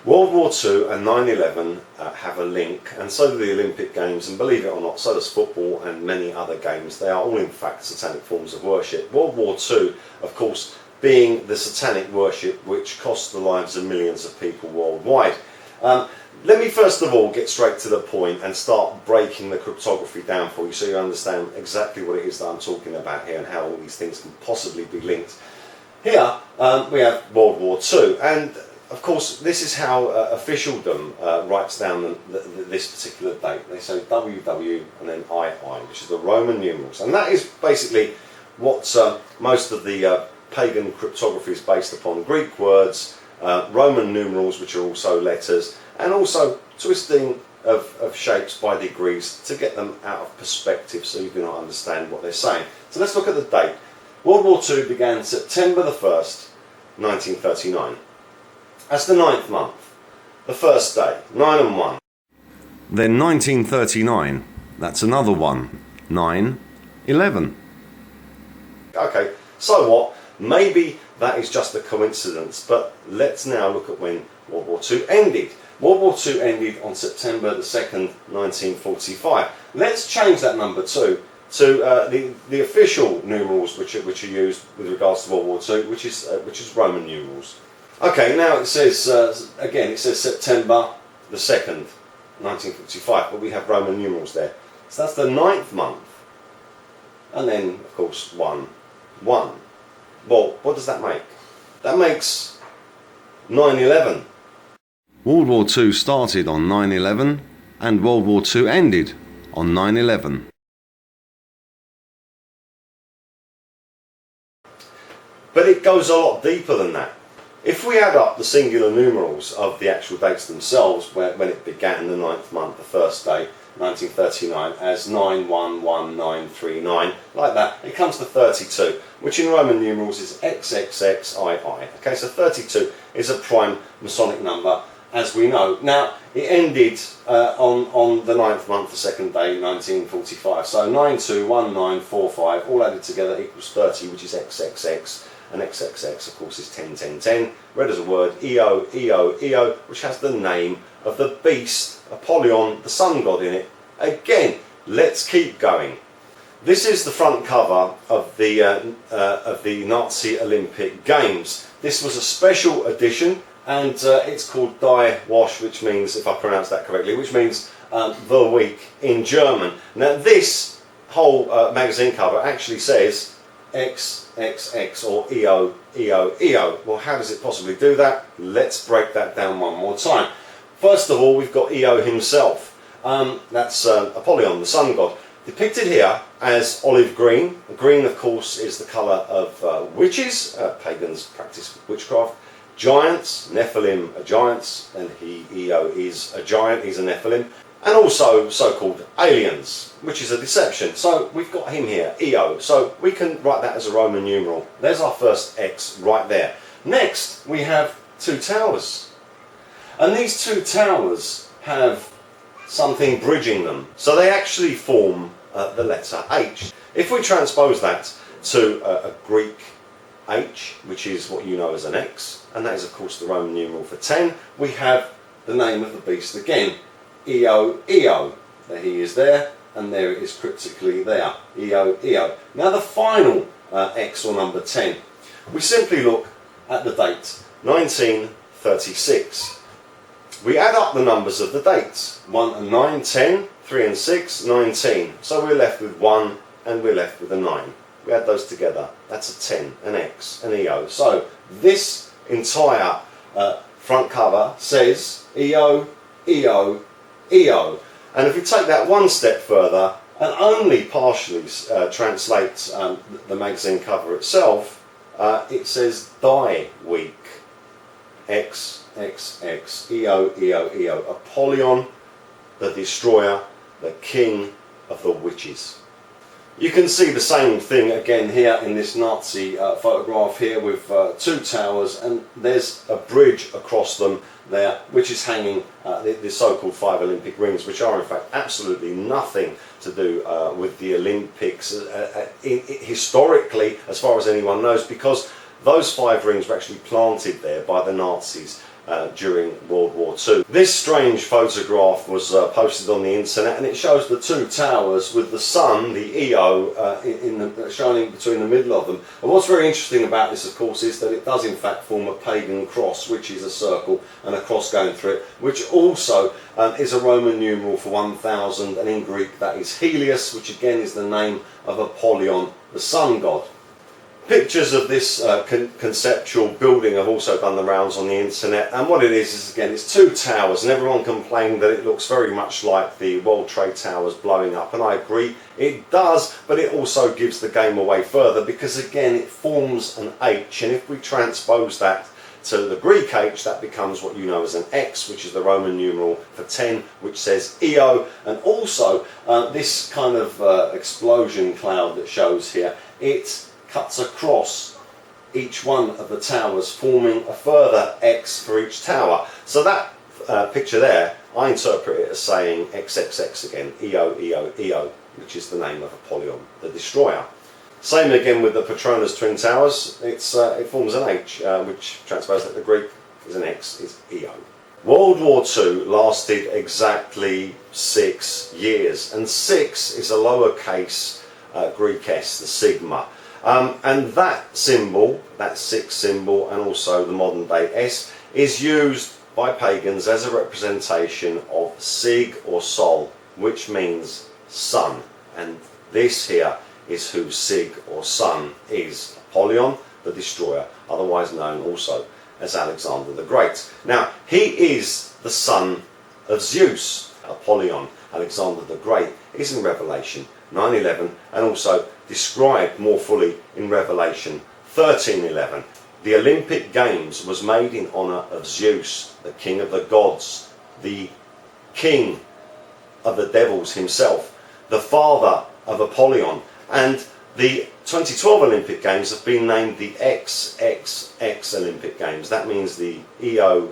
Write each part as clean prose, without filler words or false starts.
World War II and 9/11 have a link, and so do the Olympic Games, and believe it or not, so does football and many other games. They are all in fact satanic forms of worship. World War II, of course, being the satanic worship which cost the lives of millions of people worldwide. Let me first of all get straight to the point and start breaking the cryptography down for you so you understand exactly what it is that I'm talking about here and how all these things can possibly be linked. Here we have World War II, and of course this is how officialdom writes down this particular date. They say WW and then II, which is the Roman numerals, and that is basically what most of the pagan cryptography is based upon. Greek words, Roman numerals, which are also letters, and also twisting of shapes by degrees to get them out of perspective so you do not understand what they're saying. So let's look at the date. World War II began September the 1st, 1939. That's the 9th month. The first day, 9 and 1. Then 1939, that's another one, 9, 11. Okay, so what? Maybe that is just a coincidence, but let's now look at when World War II ended. World War II ended on September the 2nd, 1945. Let's change that number too to the official numerals which are used with regards to World War II, which is Roman numerals. Okay, now it says again, it says September the 2nd, 1945, but we have Roman numerals there. So that's the 9th month, and then of course 1, 1. Well, what does that make? That makes 9/11. World War II started on 9/11 and World War II ended on 9/11. But it goes a lot deeper than that. If we add up the singular numerals of the actual dates themselves, when it began, the 9th month, the first day, 1939, as 911939, like that, it comes to 32, which in Roman numerals is XXXII. Okay, so 32 is a prime Masonic number, as we know. Now, it ended on the 9th month, the second day, 1945. So 921945, all added together equals 30, which is XXX. And XXX, of course, is 101010, read as a word, EO, EO, EO, which has the name of the beast, Apollyon, the sun god, in it. Again, let's keep going. This is the front cover of the Nazi Olympic Games. This was a special edition, and it's called Die Wasch, which means, if I pronounce that correctly, which means the week in German. Now, this whole magazine cover actually says XXX or EO, EO, EO. Well, how does it possibly do that? Let's break that down one more time. First of all, we've got EO himself. That's Apollyon, the sun god, depicted here as olive green. Green, of course, is the colour of witches. Pagans practice witchcraft. Giants, Nephilim are giants, and EO is a giant, he's a Nephilim. And also so-called aliens, which is a deception. So we've got him here, EO. So we can write that as a Roman numeral. There's our first X right there. Next, we have two towers. And these two towers have something bridging them. So they actually form the letter H. If we transpose that to a Greek H, which is what you know as an X, and that is of course the Roman numeral for 10, we have the name of the beast again. EO, EO. There he is there, and there it is cryptically there. EO, EO. Now the final X, or number 10, we simply look at the date, 1936. We add up the numbers of the dates, 1 and 9, 10, 3 and 6, 19. So we're left with 1 and we're left with a 9. We add those together, that's a 10, an X, an EO. So this entire front cover says EO, EO, EO. And if we take that one step further and only partially translate the magazine cover itself, it says Die Week, XXX, EO, EO, EO, Apollyon the Destroyer, the King of the Witches. You can see the same thing again here in this Nazi photograph here with two towers, and there's a bridge across them there, which is hanging the so-called 5 Olympic rings, which are in fact absolutely nothing to do with the Olympics historically, as far as anyone knows, because those 5 rings were actually planted there by the Nazis during World War II. This strange photograph was posted on the internet, and it shows the two towers with the sun, the Io, shining between the middle of them. And what's very interesting about this, of course, is that it does in fact form a pagan cross, which is a circle and a cross going through it, which also is a Roman numeral for 1000, and in Greek that is Helios, which again is the name of Apollyon, the sun god. Pictures of this conceptual building have also done the rounds on the internet, and what it is again, it's two towers, and everyone complained that it looks very much like the World Trade Towers blowing up, and I agree, it does, but it also gives the game away further, because again it forms an H, and if we transpose that to the Greek H, that becomes what you know as an X, which is the Roman numeral for 10, which says Io, and also this kind of explosion cloud that shows here, it cuts across each one of the towers, forming a further X for each tower. So that picture there, I interpret it as saying XXX again, Io, Io, Io, which is the name of Apollyon the Destroyer. Same again with the Patronus Twin Towers, it forms an H, which transposes that the Greek is an X, is Io. World War II lasted exactly 6 years, and 6 is a lowercase Greek S, the sigma. And that symbol, that 6 symbol, and also the modern day S, is used by pagans as a representation of Sig or Sol, which means sun. And this here is who Sig or sun is, Apollyon the Destroyer, otherwise known also as Alexander the Great. Now, he is the son of Zeus. Apollyon, Alexander the Great, is in Revelation 9:11, and also described more fully in Revelation 13:11. The Olympic Games was made in honour of Zeus, the king of the gods, the king of the devils himself, the father of Apollyon, and the 2012 Olympic Games have been named the XXX Olympic Games. That means the EO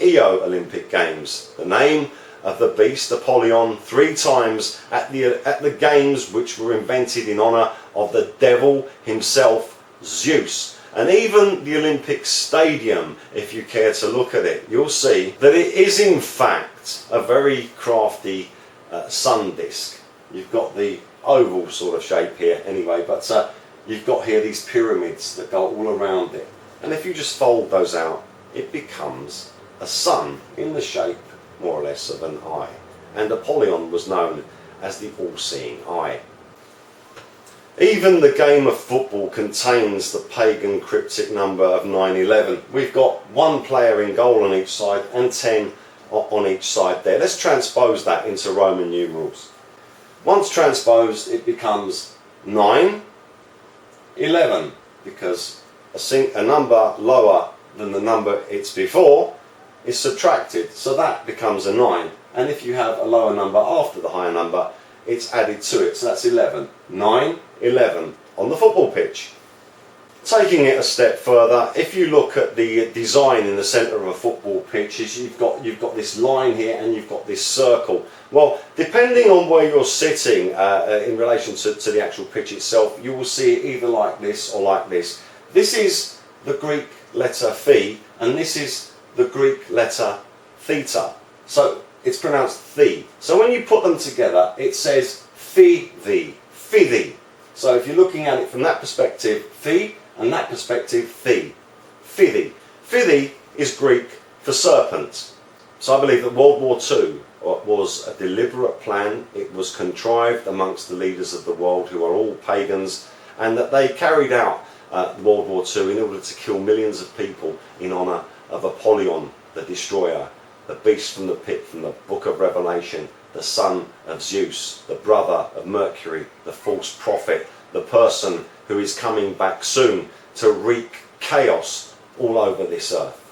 Olympic Games. The name of the beast Apollyon 3 times at the games, which were invented in honour of the devil himself, Zeus. And even the Olympic Stadium, if you care to look at it, you'll see that it is in fact a very crafty sun disk. You've got the oval sort of shape here anyway, but you've got here these pyramids that go all around it. And if you just fold those out, it becomes a sun in the shape more or less of an eye, and Apollyon was known as the all-seeing eye. Even the game of football contains the pagan cryptic number of 911. We've got 1 player in goal on each side and 10 on each side there. Let's transpose that into Roman numerals. Once transposed, it becomes 911, because a number lower than the number it's before is subtracted, so that becomes a 9, and if you have a lower number after the higher number, it's added to it, so that's 11. 9, 11 on the football pitch. Taking it a step further, if you look at the design in the centre of a football pitch, is you've got this line here and you've got this circle. Well, depending on where you're sitting in relation to the actual pitch itself, you will see it either like this or like this. This is the Greek letter Phi, and this is the Greek letter theta. So it's pronounced Thi. So when you put them together, it says Phi-thi, Phi-thi. So if you're looking at it from that perspective, Phi, and that perspective, Thi, Phi-thi. Phi-thi is Greek for serpent. So I believe that World War II was a deliberate plan. It was contrived amongst the leaders of the world, who are all pagans, and that they carried out World War II in order to kill millions of people in honour of Apollyon the Destroyer, the beast from the pit from the book of Revelation, the son of Zeus, the brother of Mercury, the false prophet, the person who is coming back soon to wreak chaos all over this earth.